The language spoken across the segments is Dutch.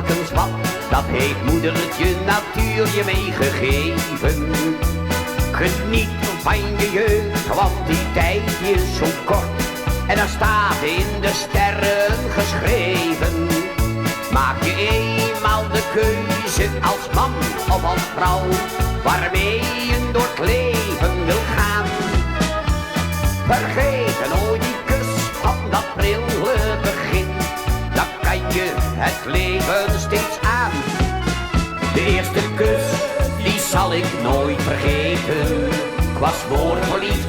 varkensvat, dat heeft moedertje natuur je meegegeven. Geniet van je jeugd, want die tijd is zo kort. En er staat in de sterren geschreven. Maak je eenmaal de keuze als man of als vrouw, waarmee je door het leven wil gaan. Vergeet nooit die kus van dat prille begin, dan kan je het leven steeds aan. De eerste kus, die zal ik nooit vergeten. Ik was verliefd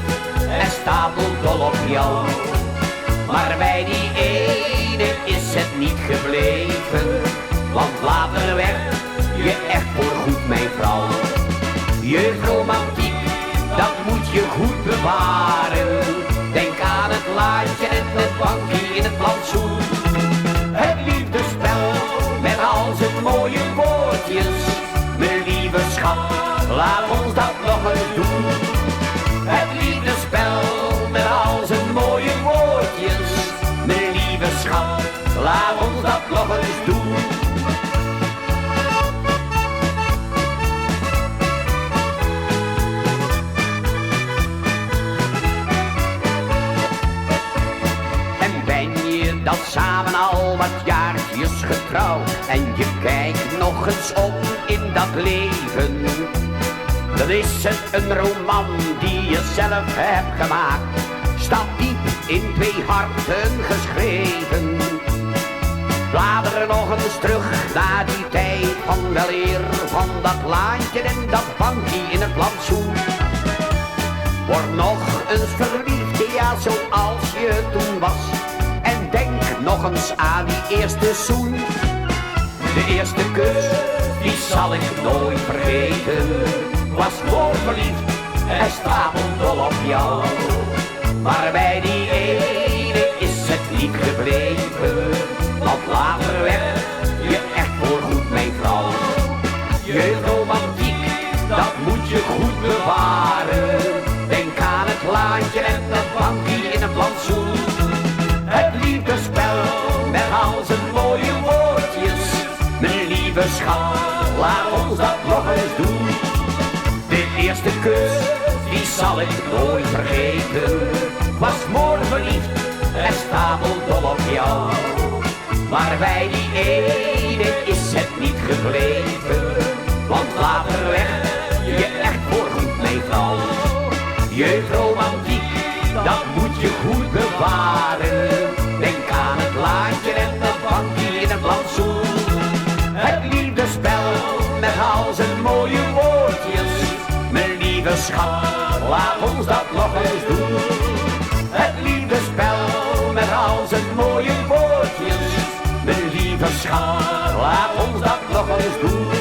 en stapeldol op jou. Maar bij die ene is het niet gebleven, want later werd je echt voorgoed mijn vrouw. Jeugdromantiek, dat moet je goed bewaren. Denk aan het laadje en het bankje in het plantsoen. Het liefdespel met al zijn mooie woordjes. Mijn lieve schat, laat ons dat nog eens doen. Het liefdespel met al zijn mooie woordjes. Mijn lieve schat, laat ons dat nog eens doen. En ben je dan samen al wat jaartjes getrouwd en je kijkt nog eens op in dat leven, dan is het een roman die je zelf hebt gemaakt. Staat diep in twee harten geschreven. Blader nog eens terug naar die tijd van weleer, van dat laantje en dat bankje in het plantsoen. Word nog eens verliefd, ja, zoals je toen was. En denk nog eens aan die eerste zoen. De eerste kus, die zal ik nooit vergeten. Was verliefd en stapeldol op jou. Maar bij die ene is het niet gebleven, want later werd je echt voorgoed mijn vrouw. Jeugdromantiek, dat moet je goed bewaren. Denk aan het laantje en het bankje in het plantsoen. Het liefdespel met al zijn mooie woordjes. Mijn lieve schat, laat ons dat nog eens doen. De eerste kus, die zal ik nooit vergeten. Was verliefd en stapeldol op jou. Maar bij die ene is het niet gebleven, want later werd je echt voorgoed mijn vrouw. Jeugdromantiek, dat moet je goed bewaren. Denk aan het laantje en het bankje in het plantsoen. Het liefdespel met al zijn mooie woordjes. Mijn lieve schat, laat ons dat nog eens doen. Het liefdespel met al zijn mooie woordjes. Mijn lieve schat, laat ons dat nog eens doen.